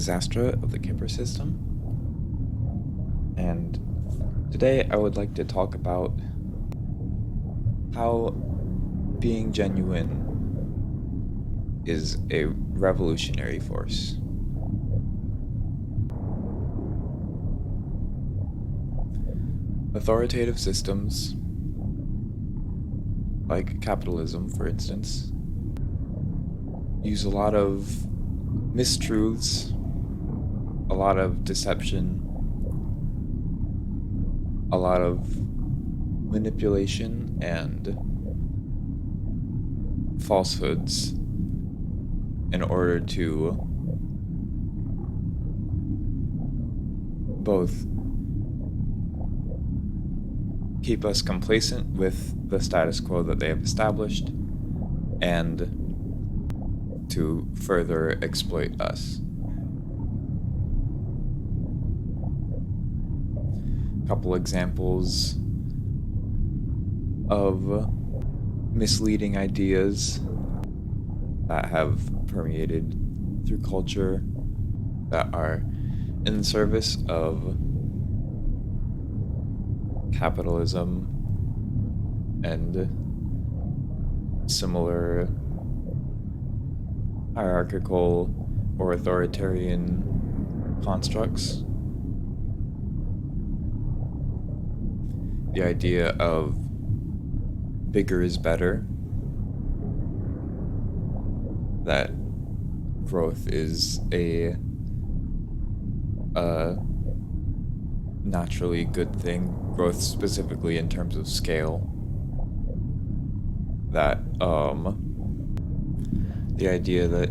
is Astra of the Kipper system, and today I would like to talk about how being genuine is a revolutionary force. Authoritative systems, like capitalism for instance, use a lot of mistruths, a lot of deception, a lot of manipulation and falsehoods in order to both keep us complacent with the status quo that they have established and to further exploit us. A couple examples of misleading ideas that have permeated through culture that are in service of capitalism and similar hierarchical or authoritarian constructs. The idea of bigger is better, that growth is a naturally good thing, growth specifically in terms of scale, that the idea that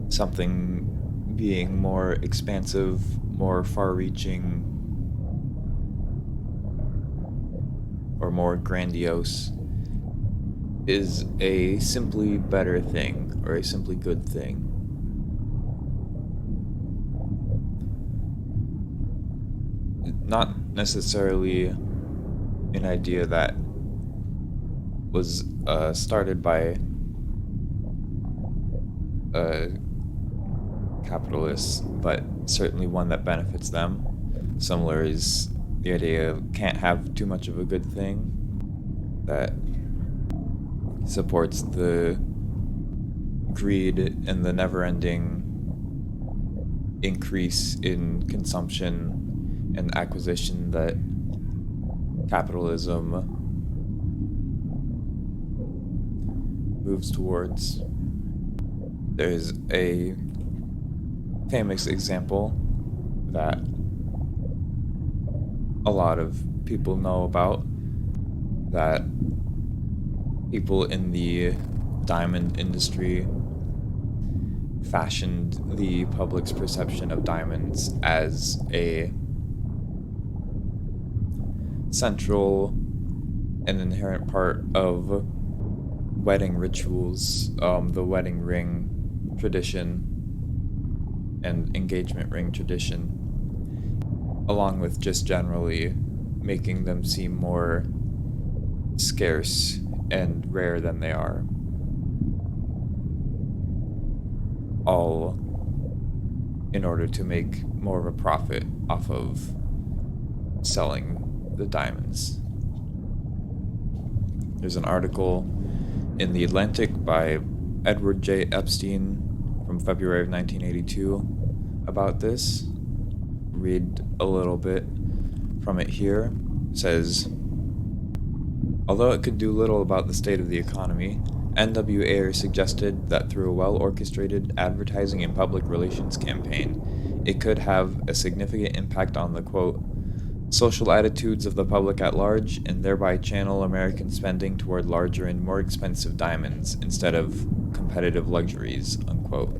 something being more expansive, more far-reaching, or more grandiose is a simply better thing, or a simply good thing. Not necessarily an idea that was started by capitalists, but certainly one that benefits them. Similar is the idea of can't have too much of a good thing, that supports the greed and the never-ending increase in consumption and acquisition that capitalism moves towards. There's a famous example that a lot of people know about, that people in the diamond industry fashioned the public's perception of diamonds as a central and inherent part of wedding rituals, the wedding ring tradition and engagement ring tradition, along with just generally making them seem more scarce and rare than they are. All in order to make more of a profit off of selling the diamonds. There's an article in The Atlantic by Edward J. Epstein from February of 1982 about this. Read a little bit from it here. It says, although it could do little about the state of the economy, N.W. Ayer suggested that through a well-orchestrated advertising and public relations campaign, it could have a significant impact on the, quote, social attitudes of the public at large, and thereby channel American spending toward larger and more expensive diamonds instead of competitive luxuries, unquote.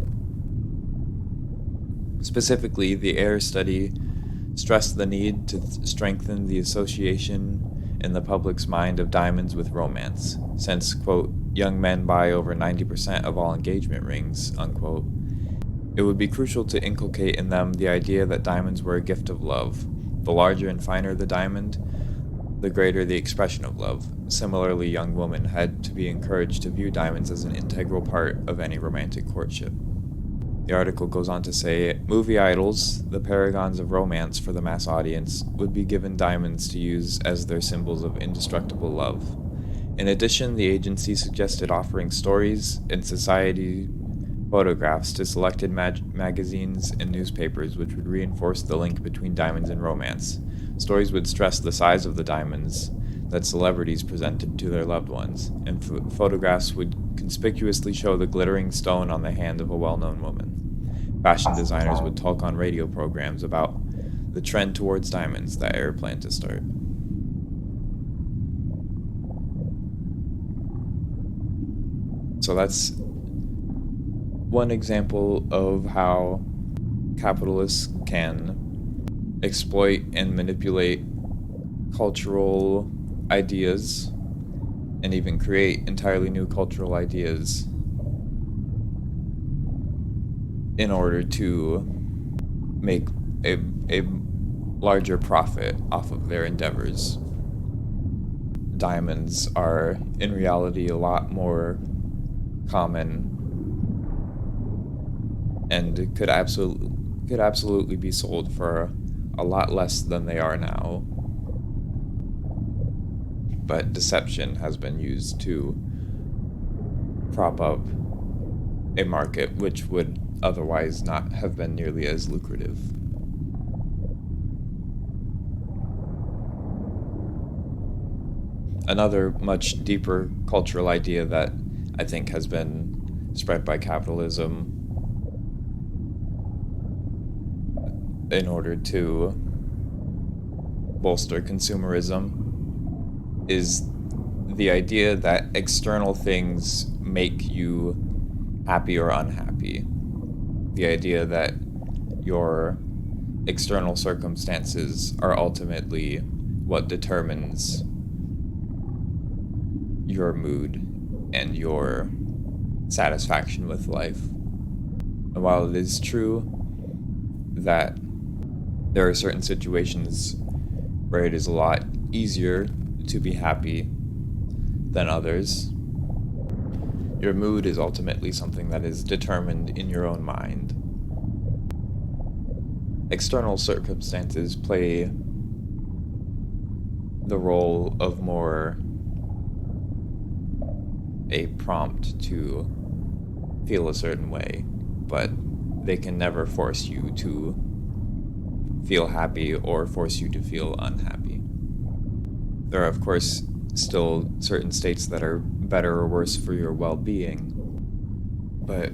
Specifically, the Ayer study stressed the need to strengthen the association in the public's mind of diamonds with romance, since, quote, young men buy over 90% of all engagement rings, unquote. It would be crucial to inculcate in them the idea that diamonds were a gift of love. The larger and finer the diamond, the greater the expression of love. Similarly, young women had to be encouraged to view diamonds as an integral part of any romantic courtship. The article goes on to say, movie idols, the paragons of romance for the mass audience, would be given diamonds to use as their symbols of indestructible love. In addition, the agency suggested offering stories and society photographs to selected magazines and newspapers, which would reinforce the link between diamonds and romance. Stories would stress the size of the diamonds that celebrities presented to their loved ones, and photographs would conspicuously show the glittering stone on the hand of a well-known woman. Fashion designers would talk on radio programs about the trend towards diamonds that Ayer planned to start. So that's one example of how capitalists can exploit and manipulate cultural ideas and even create entirely new cultural ideas in order to make a larger profit off of their endeavors. Diamonds are in reality a lot more common and could absolutely be sold for a lot less than they are now. But deception has been used to prop up a market which would otherwise not have been nearly as lucrative. Another much deeper cultural idea that I think has been spread by capitalism in order to bolster consumerism is the idea that external things make you happy or unhappy. The idea that your external circumstances are ultimately what determines your mood and your satisfaction with life. And while it is true that there are certain situations where it is a lot easier to be happy than others, your mood is ultimately something that is determined in your own mind. External circumstances play the role of more a prompt to feel a certain way, but they can never force you to feel happy or force you to feel unhappy. There are, of course, still certain states that are better or worse for your well-being, but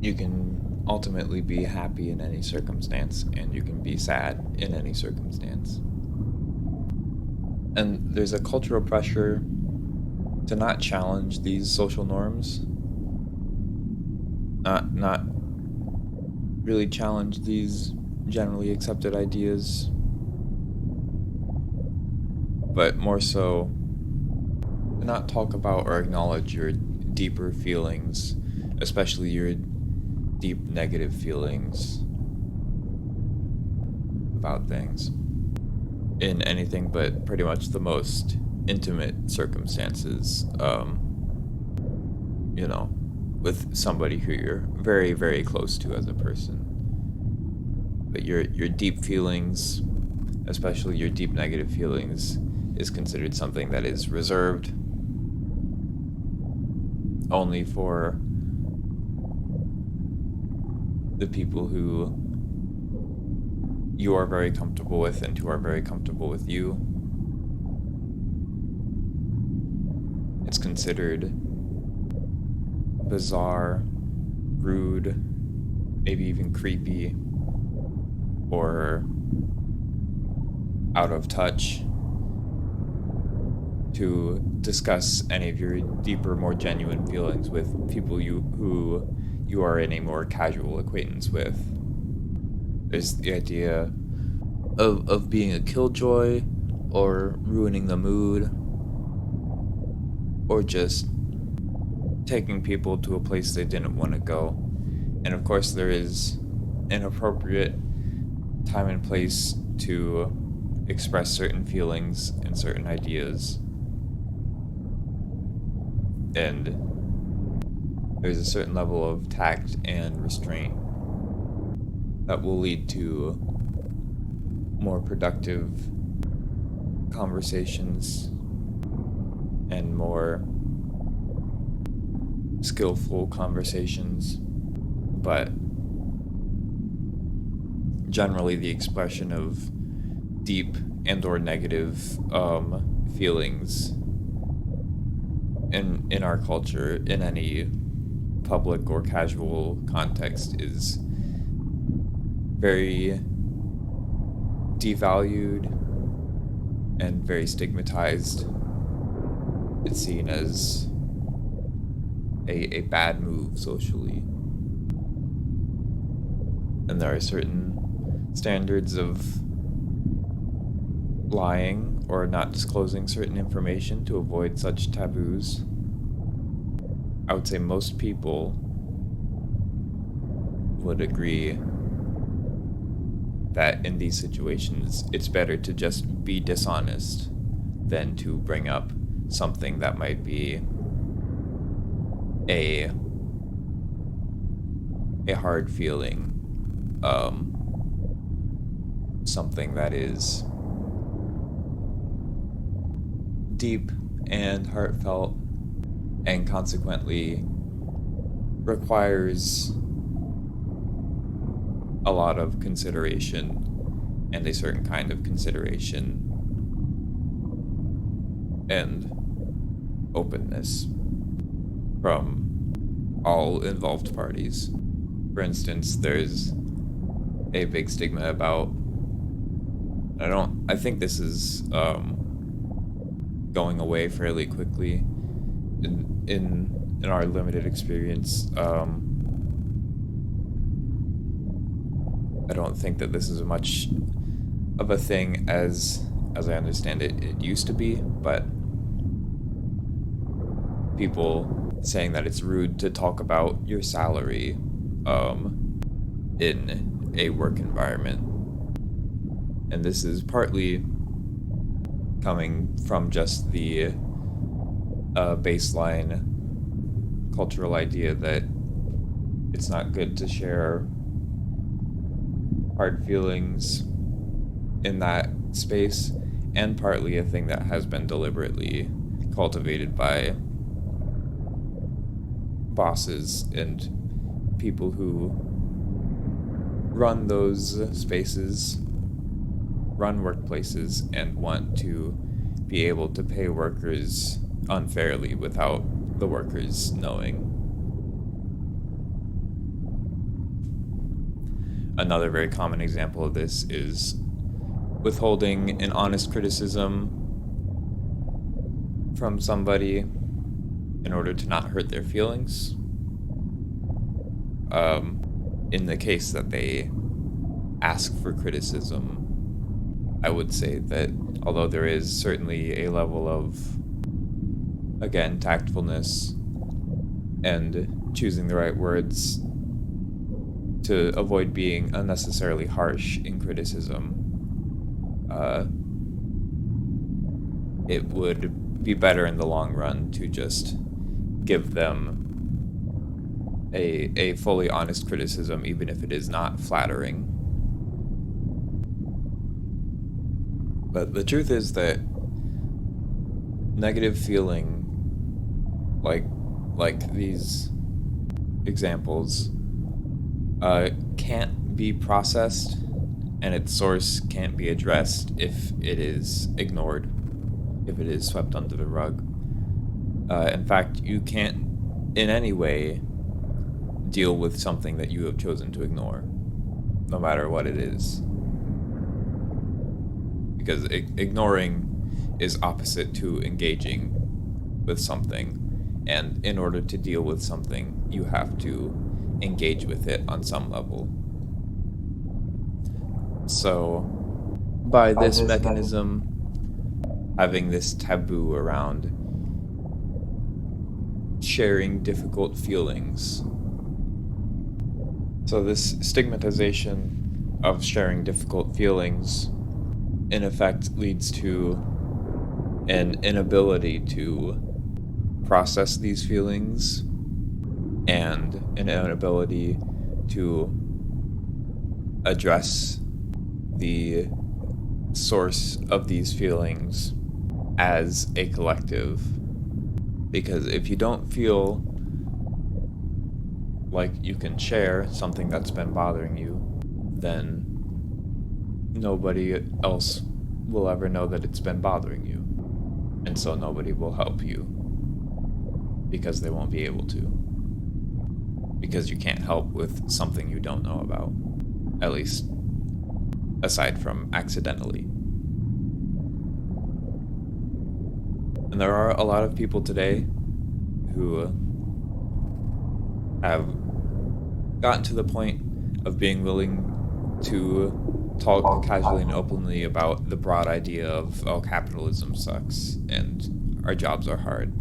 you can ultimately be happy in any circumstance, and you can be sad in any circumstance. And there's a cultural pressure to not challenge these social norms, not really challenge these generally accepted ideas, but more so not talk about or acknowledge your deeper feelings, especially your deep negative feelings about things, in anything but pretty much the most intimate circumstances, with somebody who you're very, very close to as a person. But your deep feelings, especially your deep negative feelings, is considered something that is reserved only for the people who you are very comfortable with and who are very comfortable with you. It's considered bizarre, rude, maybe even creepy, or out of touch to discuss any of your deeper, more genuine feelings with people who you are in a more casual acquaintance with. There's the idea of being a killjoy, or ruining the mood, or just taking people to a place they didn't want to go. And of course there is an appropriate time and place to express certain feelings and certain ideas. And there's a certain level of tact and restraint that will lead to more productive conversations and more skillful conversations, but generally the expression of deep and or negative feelings in our culture in any public or casual context is very devalued and very stigmatized. It's seen as a bad move socially. And there are certain standards of lying or not disclosing certain information to avoid such taboos. I would say most people would agree that in these situations it's better to just be dishonest than to bring up something that might be a hard feeling, something that is deep and heartfelt and consequently requires a lot of consideration and a certain kind of consideration and openness from all involved parties. For instance, there's a big stigma about I think this is going away fairly quickly in our limited experience. I don't think that this is much of a thing as I understand it used to be, but people saying that it's rude to talk about your salary in a work environment. And this is partly coming from just the baseline cultural idea that it's not good to share hard feelings in that space, and partly a thing that has been deliberately cultivated by bosses and people who run those spaces, run workplaces, and want to be able to pay workers unfairly without the workers knowing. Another very common example of this is withholding an honest criticism from somebody in order to not hurt their feelings. In the case that they ask for criticism, I would say that although there is certainly a level of, again, tactfulness and choosing the right words to avoid being unnecessarily harsh in criticism, it would be better in the long run to just give them a fully honest criticism, even if it is not flattering. But the truth is that negative feeling, like these examples, can't be processed, and its source can't be addressed if it is ignored, if it is swept under the rug. In fact, you can't in any way deal with something that you have chosen to ignore, no matter what it is. Because ignoring is opposite to engaging with something, and in order to deal with something, you have to engage with it on some level. So, by this mechanism, having this taboo around sharing difficult feelings, so this stigmatization of sharing difficult feelings in effect leads to an inability to process these feelings and an inability to address the source of these feelings as a collective. Because if you don't feel like you can share something that's been bothering you, then nobody else will ever know that it's been bothering you. And so nobody will help you because they won't be able to. Because you can't help with something you don't know about. At least, aside from accidentally. And there are a lot of people today who have gotten to the point of being willing to talk casually and openly about the broad idea of, oh, capitalism sucks and our jobs are hard.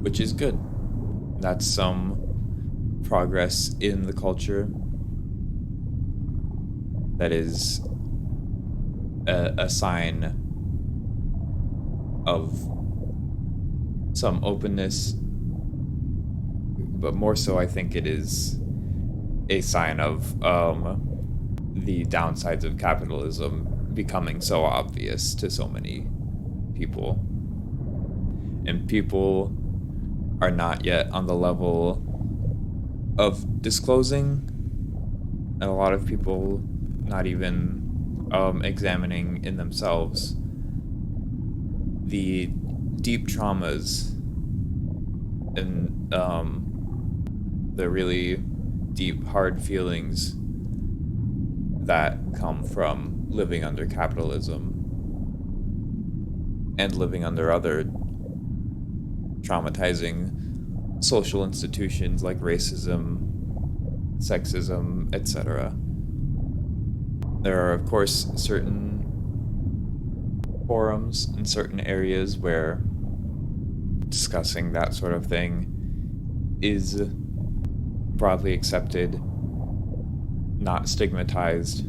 Which is good. That's some progress in the culture. That is a sign of some openness, but more so I think it is a sign of the downsides of capitalism becoming so obvious to so many people. And people are not yet on the level of disclosing, and a lot of people not even examining in themselves the deep traumas and the really deep, hard feelings that come from living under capitalism and living under other traumatizing social institutions like racism, sexism, etc. There are, of course, certain forums in certain areas where discussing that sort of thing is broadly accepted, not stigmatized,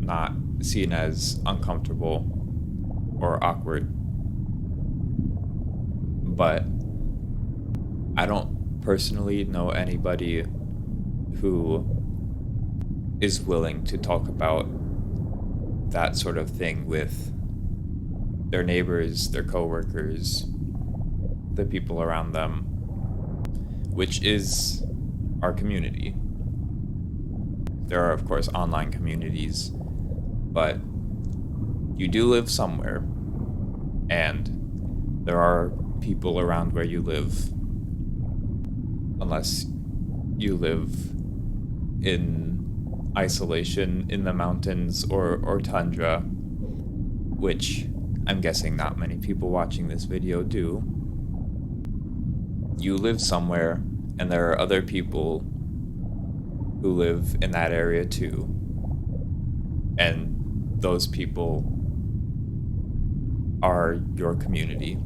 not seen as uncomfortable or awkward. But I don't personally know anybody who is willing to talk about that sort of thing with their neighbors, their coworkers, the people around them, which is our community. There are, of course, online communities, but you do live somewhere, and there are people around where you live, unless you live in isolation in the mountains or tundra, which I'm guessing not many people watching this video do. You live somewhere, and there are other people who live in that area too. And those people are your community.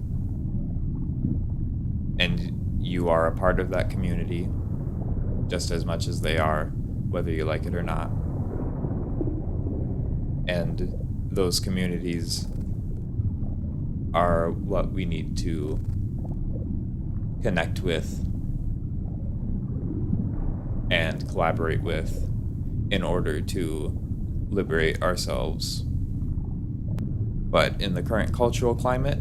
And you are a part of that community just as much as they are, whether you like it or not. And those communities are what we need to connect with and collaborate with in order to liberate ourselves. But in the current cultural climate,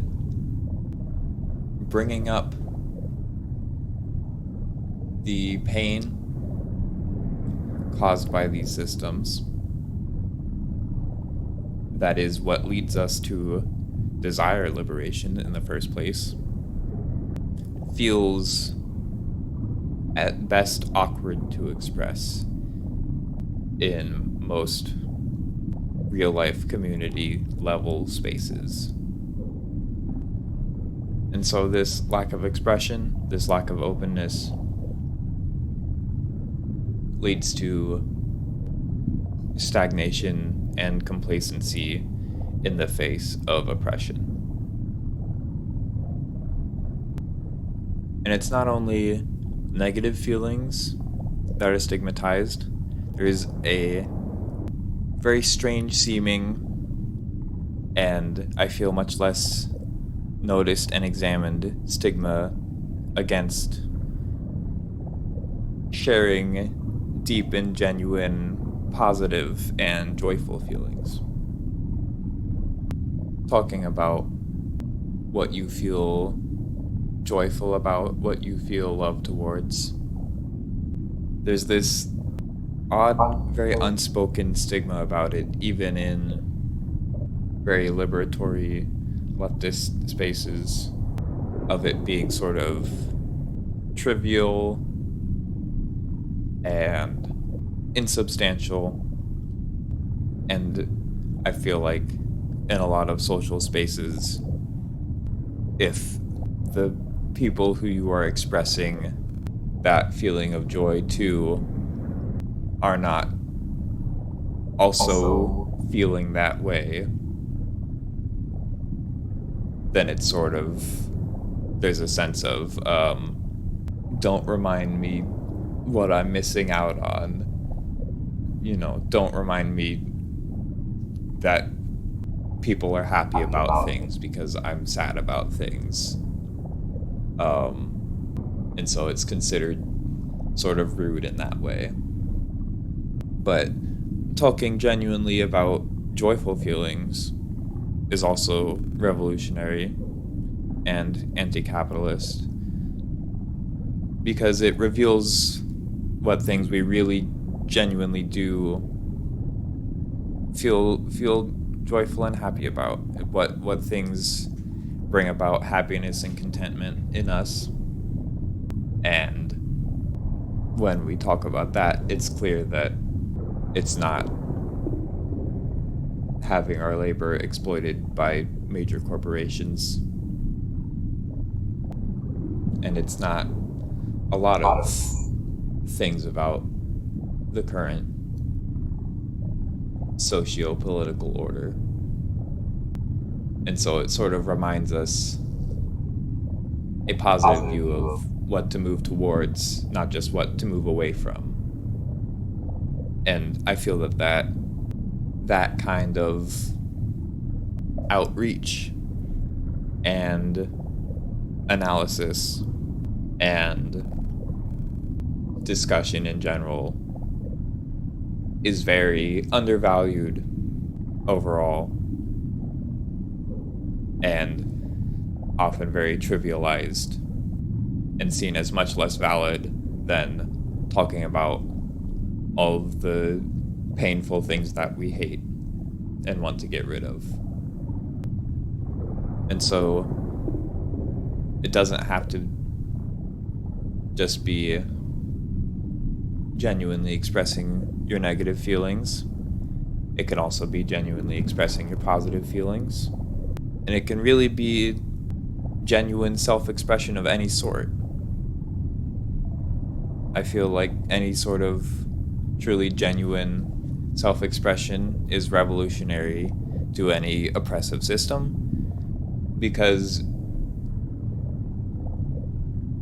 bringing up the pain caused by these systems, that is what leads us to desire liberation in the first place, feels at best awkward to express in most real-life community level spaces. And so this lack of expression, this lack of openness, leads to stagnation and complacency in the face of oppression. And it's not only negative feelings that are stigmatized. There is a very strange seeming, and I feel much less noticed and examined, stigma against sharing deep and genuine positive and joyful feelings. Talking about what you feel joyful about, what you feel love towards. There's this odd, very unspoken stigma about it, even in very liberatory leftist spaces, of it being sort of trivial and insubstantial. And I feel like in a lot of social spaces, if the people who you are expressing that feeling of joy to are not also feeling that way, then it's sort of, there's a sense of, don't remind me what I'm missing out on. You know, don't remind me that people are happy about things because I'm sad about things. And so it's considered sort of rude in that way. But talking genuinely about joyful feelings is also revolutionary and anti-capitalist, because it reveals what things we really genuinely do feel joyful and happy about, what things bring about happiness and contentment in us. And when we talk about that, it's clear that it's not having our labor exploited by major corporations. And it's not a lot of things about the current socio-political order. And so it sort of reminds us a positive view of what to move towards, not just what to move away from. And I feel that kind of outreach and analysis and discussion in general is very undervalued overall, and often very trivialized and seen as much less valid than talking about all of the painful things that we hate and want to get rid of. And so it doesn't have to just be genuinely expressing your negative feelings. It can also be genuinely expressing your positive feelings. And it can really be genuine self-expression of any sort. I feel like any sort of truly genuine self-expression is revolutionary to any oppressive system, because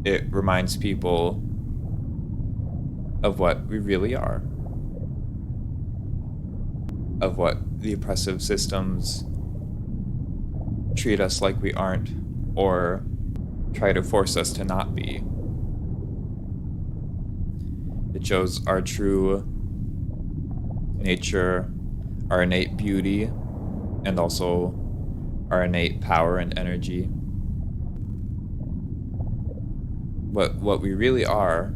it reminds people of what we really are, of what the oppressive systems treat us like we aren't, or try to force us to not be. It shows our true nature, our innate beauty, and also our innate power and energy. What we really are,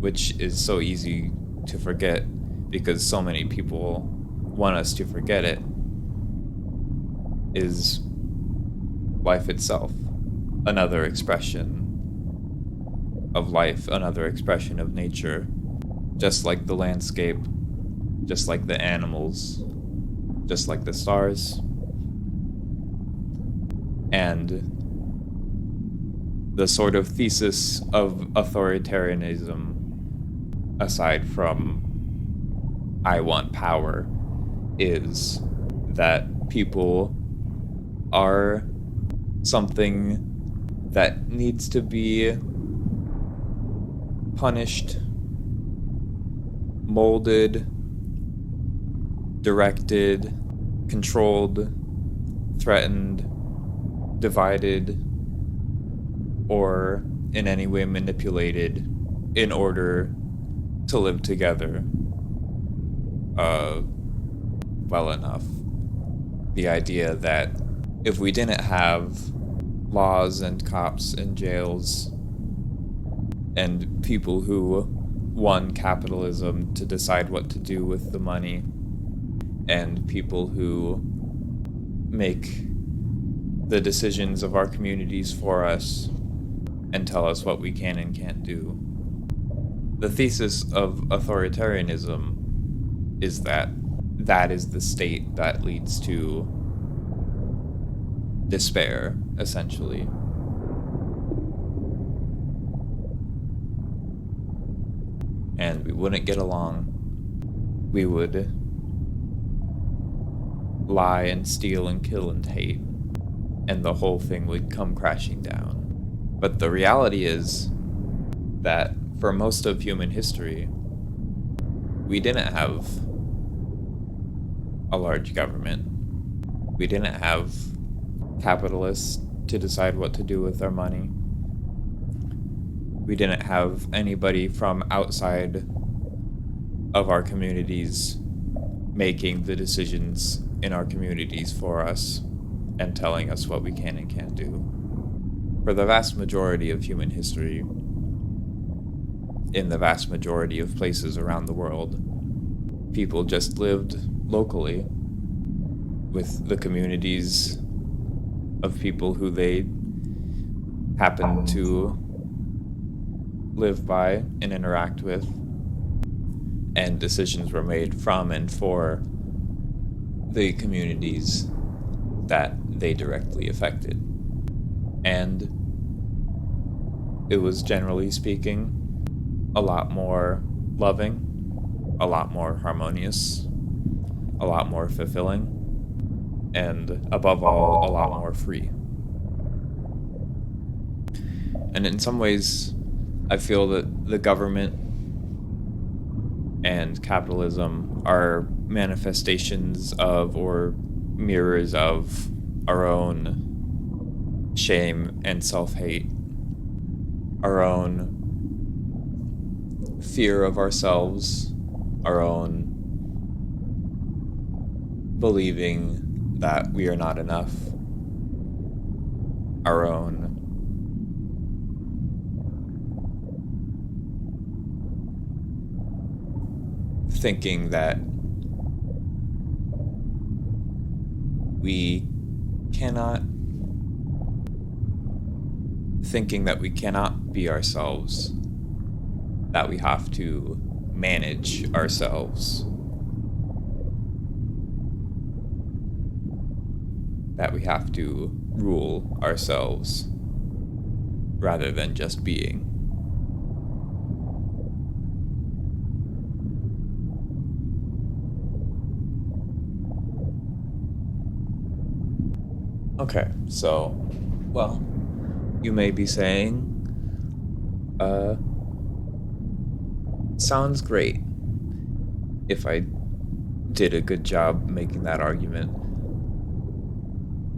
which is so easy to forget because so many people want us to forget it, is life itself. Another expression of life, another expression of nature, just like the landscape, just like the animals, just like the stars. And the sort of thesis of authoritarianism, aside from I want power, is that people are something that needs to be punished, molded, directed, controlled, threatened, divided, or in any way manipulated in order to live together well enough. The idea that if we didn't have laws and cops and jails and people who won capitalism to decide what to do with the money, and people who make the decisions of our communities for us and tell us what we can and can't do. The thesis of authoritarianism is that that is the state that leads to despair, essentially. And we wouldn't get along. We would lie and steal and kill and hate, and the whole thing would come crashing down. But the reality is that for most of human history, we didn't have a large government. We didn't have capitalists to decide what to do with our money. We didn't have anybody from outside of our communities making the decisions in our communities for us and telling us what we can and can't do. For the vast majority of human history, in the vast majority of places around the world, people just lived locally with the communities of people who they happened to live by and interact with, and decisions were made from and for the communities that they directly affected. And it was, generally speaking, a lot more loving, a lot more harmonious, a lot more fulfilling, and above all, a lot more free. And in some ways, I feel that the government and capitalism are manifestations of, or mirrors of, our own shame and self-hate, our own fear of ourselves, our own believing that we are not enough, our own thinking that we cannot be ourselves, that we have to manage ourselves, that we have to rule ourselves rather than just being. Okay, so, well, you may be saying, sounds great if I did a good job making that argument.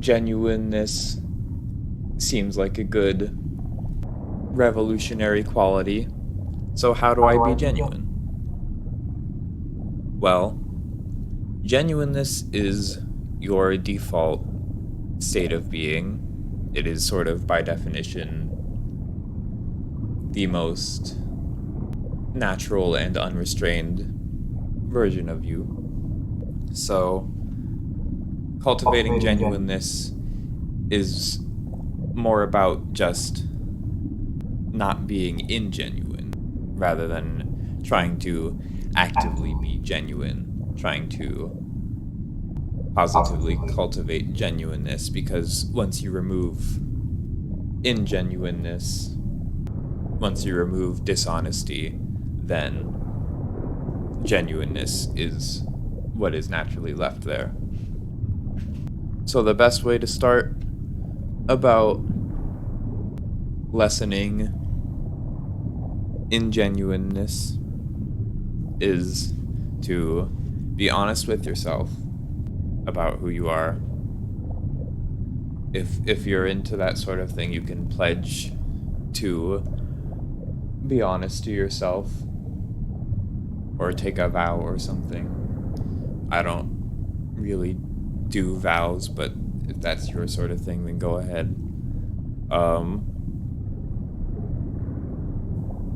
Genuineness seems like a good revolutionary quality, so how do I be genuine? Well, genuineness is your default state of being. It is sort of, by definition, the most natural and unrestrained version of you. So, cultivating genuineness is more about just not being ingenuine, rather than trying to actively be genuine, trying to positively cultivate genuineness, because once you remove ingenuineness, once you remove dishonesty, then genuineness is what is naturally left there. So the best way to start about lessening ingenuineness is to be honest with yourself about who you are. If you're into that sort of thing, you can pledge to be honest to yourself or take a vow or something. I don't really do vows, but if that's your sort of thing, then go ahead.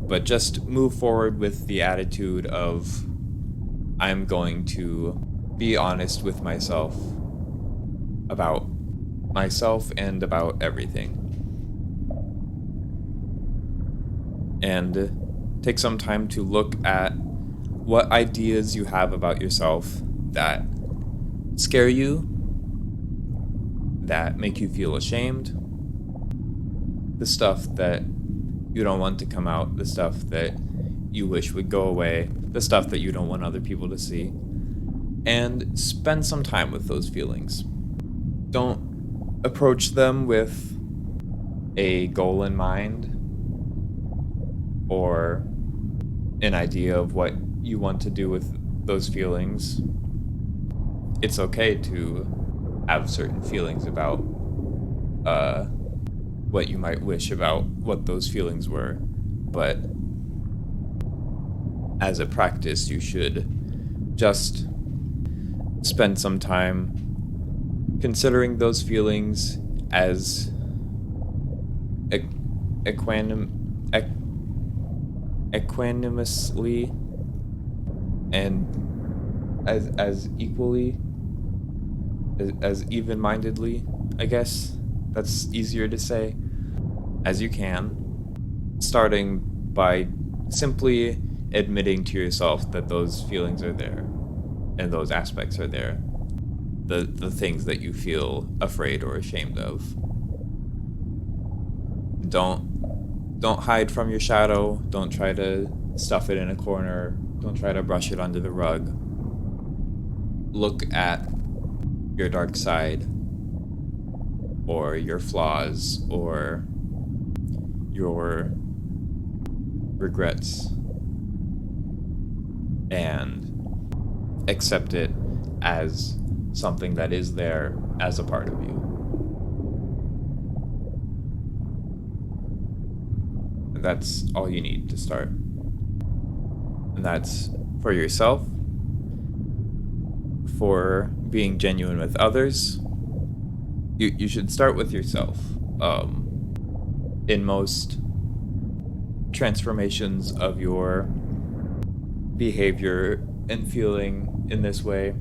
But just move forward with the attitude of, I'm going to be honest with myself about myself and about everything. And take some time to look at what ideas you have about yourself that scare you, that make you feel ashamed, the stuff that you don't want to come out, the stuff that you wish would go away, the stuff that you don't want other people to see, and spend some time with those feelings. Don't approach them with a goal in mind or an idea of what you want to do with those feelings. It's okay to have certain feelings about what you might wish about what those feelings were, but as a practice, you should just spend some time considering those feelings as equanimously and as equally, as even-mindedly, I guess that's easier to say, as you can, starting by simply admitting to yourself that those feelings are there and those aspects are there, the things that you feel afraid or ashamed of. Don't hide from your shadow. Don't try to stuff it in a corner. Don't try to brush it under the rug. Look at your dark side, or your flaws, or your regrets, and accept it as something that is there as a part of you. And that's all you need to start. And that's for yourself, for being genuine with others. You should start with yourself. In most transformations of your behavior and feeling in this way,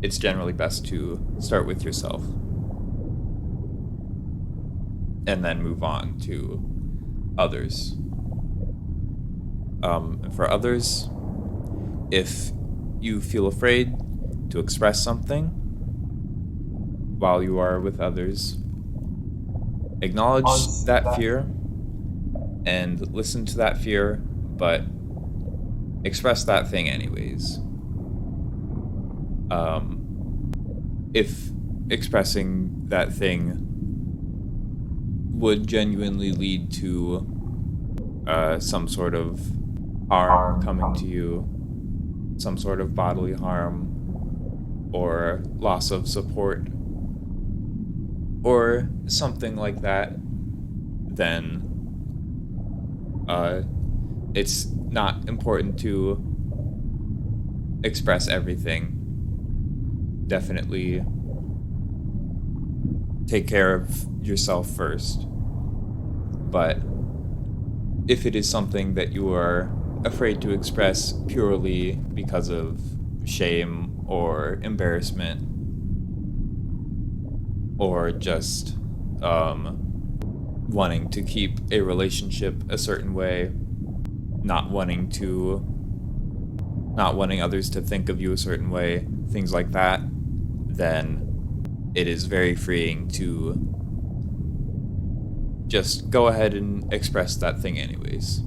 it's generally best to start with yourself and then move on to others. For others, if you feel afraid to express something while you are with others, acknowledge that fear and listen to that fear, but express that thing anyways. If expressing that thing would genuinely lead to some sort of harm coming to you, some sort of bodily harm, or loss of support, or something like that, then it's not important to express everything. Definitely take care of yourself first. But if it is something that you are afraid to express purely because of shame or embarrassment, or just wanting to keep a relationship a certain way, not wanting others to think of you a certain way, things like that, then it is very freeing to just go ahead and express that thing anyways.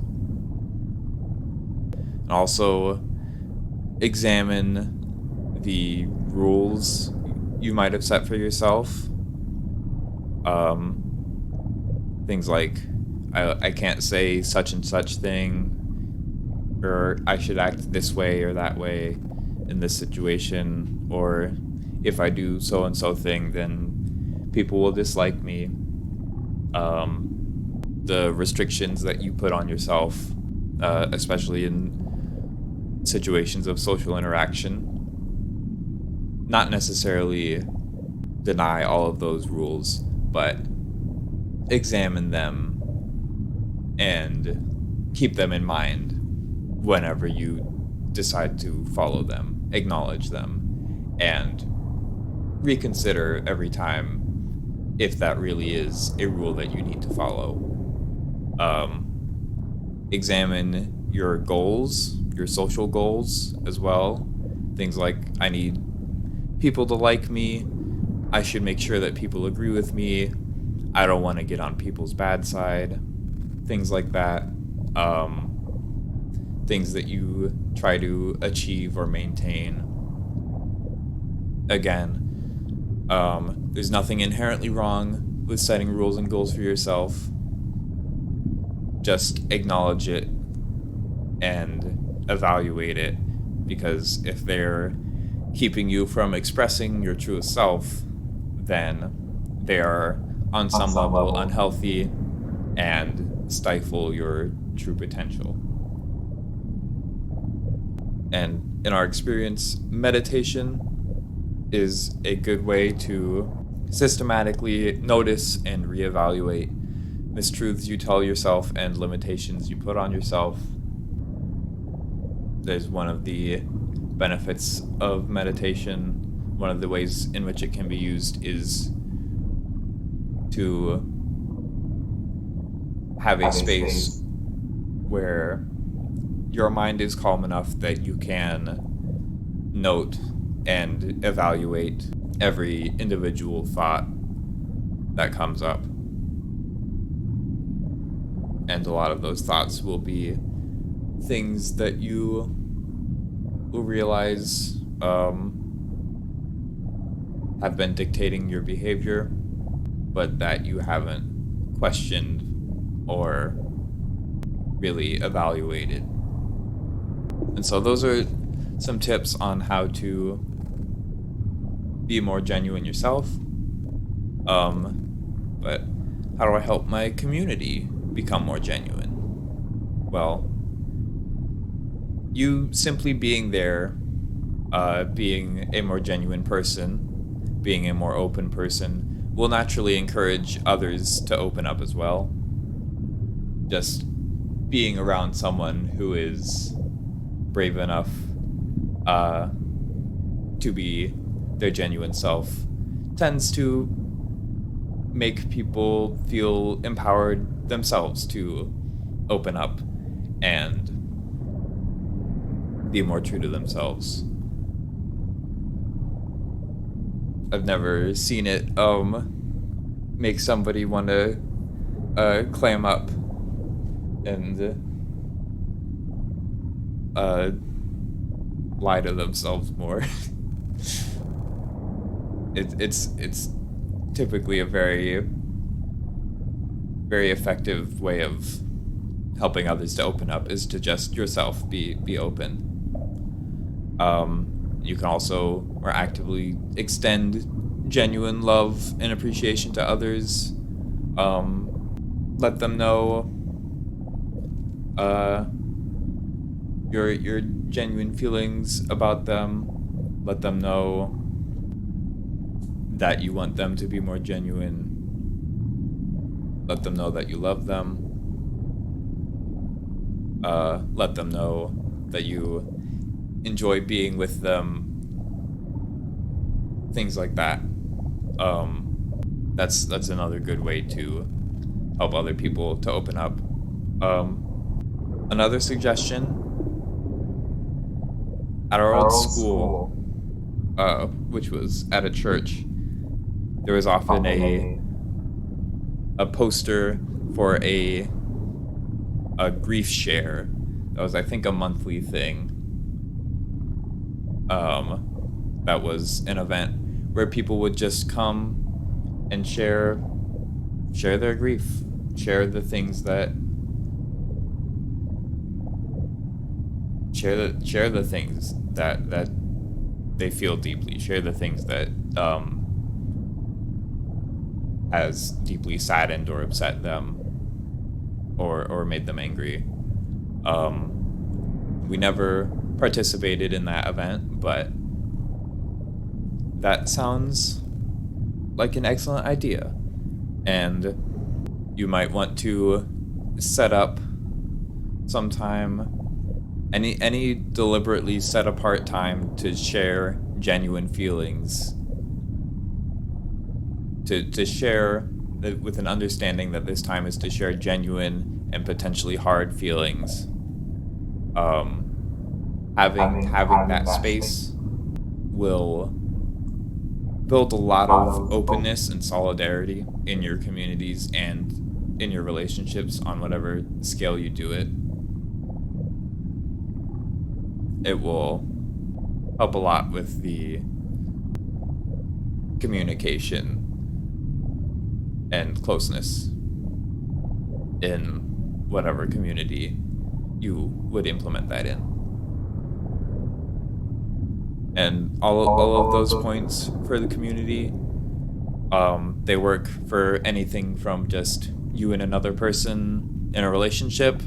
And also examine the rules you might have set for yourself. Things like, I can't say such and such thing, or I should act this way or that way in this situation, or if I do so and so thing, then people will dislike me. the restrictions that you put on yourself, especially in situations of social interaction. Not necessarily deny all of those rules, but examine them and keep them in mind whenever you decide to follow them, acknowledge them, and reconsider every time if that really is a rule that you need to follow. Examine your goals, your social goals as well. Things like, I need people to like me, I should make sure that people agree with me, I don't want to get on people's bad side, things like that. Things that you try to achieve or maintain. Again, there's nothing inherently wrong with setting rules and goals for yourself. Just acknowledge it and evaluate it, because if they're keeping you from expressing your truest self, then they are on some level unhealthy and stifle your true potential. And in our experience, meditation is a good way to systematically notice and reevaluate mistruths you tell yourself and limitations you put on yourself. There's one of the benefits of meditation, one of the ways in which it can be used is to have a space where your mind is calm enough that you can note and evaluate every individual thought that comes up. And a lot of those thoughts will be things that you will realize have been dictating your behavior, but that you haven't questioned or really evaluated. And so those are some tips on how to be more genuine yourself. But how do I help my community become more genuine? Well, you simply being there, being a more genuine person, being a more open person, will naturally encourage others to open up as well. Just being around someone who is brave enough to be their genuine self tends to make people feel empowered themselves to open up and be more true to themselves. I've never seen it make somebody want to clam up and lie to themselves more. It's typically a very, very effective way of helping others to open up, is to just yourself be open. You can also more actively extend genuine love and appreciation to others. Let them know your genuine feelings about them. Let them know that you want them to be more genuine. Let them know that you love them. Let them know that you enjoy being with them. Things like that. That's another good way to help other people to open up. Another suggestion, at our old school, which was at a church, there was often a poster for a grief share. That was, I think, a monthly thing. That was an event where people would just come and share their grief, share the things that share the things that they feel deeply, share the things that has deeply saddened or upset them. or made them angry. We never participated in that event, but that sounds like an excellent idea. And you might want to set up sometime any deliberately set apart time to share genuine feelings, to share with an understanding that this time is to share genuine and potentially hard feelings. Having that space will build a lot of openness and solidarity in your communities and in your relationships on whatever scale you do it. It will help a lot with the communication and closeness in whatever community you would implement that in. And all of those points for the community, they work for anything from just you and another person in a relationship,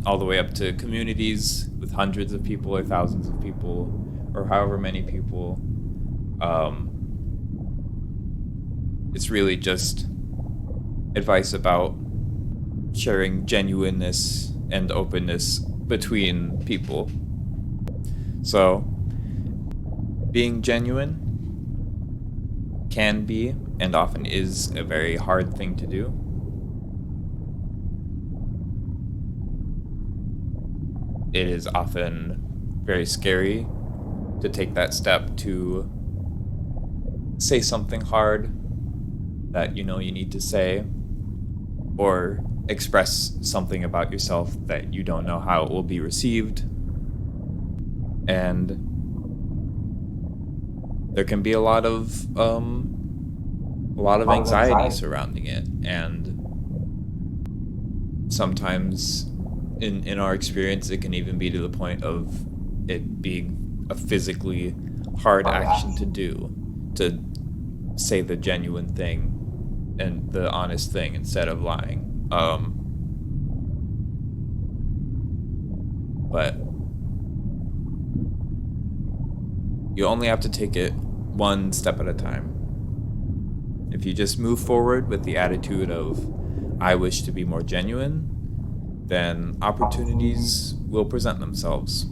all the way up to communities with hundreds of people or thousands of people, or however many people. It's really just advice about sharing genuineness and openness between people. So, being genuine can be, and often is, a very hard thing to do. It is often very scary to take that step to say something hard that you know you need to say, or express something about yourself that you don't know how it will be received. And there can be a lot of anxiety surrounding it, and sometimes in our experience it can even be to the point of it being a physically hard action to do, to say the genuine thing and the honest thing instead of lying. But you only have to take it one step at a time. If you just move forward with the attitude of, I wish to be more genuine, then opportunities will present themselves.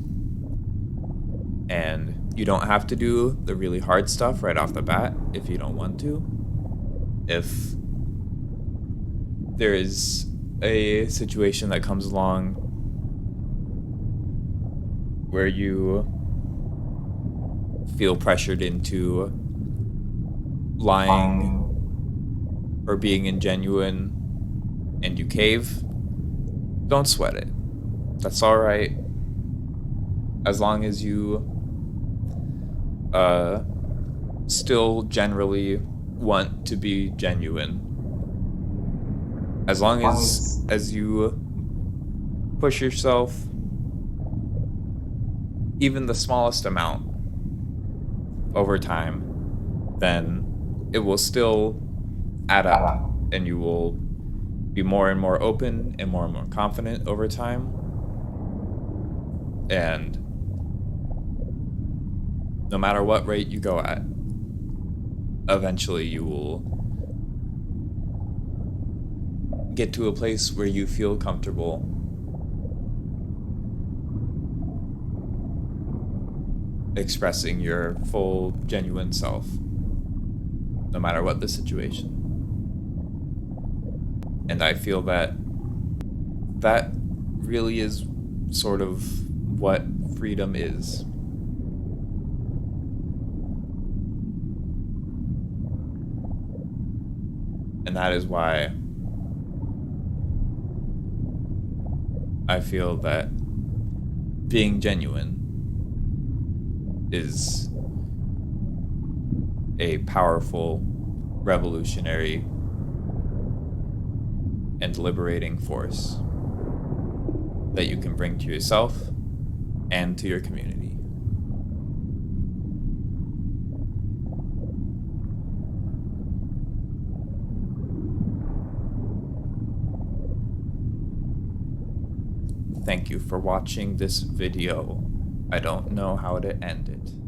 And you don't have to do the really hard stuff right off the bat if you don't want to. If there is a situation that comes along where you feel pressured into lying or being ingenuine and you cave, don't sweat it. That's all right. As long as you still generally want to be genuine. As long as you push yourself even the smallest amount over time, then it will still add up, and you will be more and more open and more confident over time. And no matter what rate you go at, eventually you will get to a place where you feel comfortable expressing your full, genuine self, no matter what the situation. And I feel that that really is sort of what freedom is. And that is why I feel that being genuine is a powerful, revolutionary, and liberating force that you can bring to yourself and to your community. Thank you for watching this video. I don't know how to end it.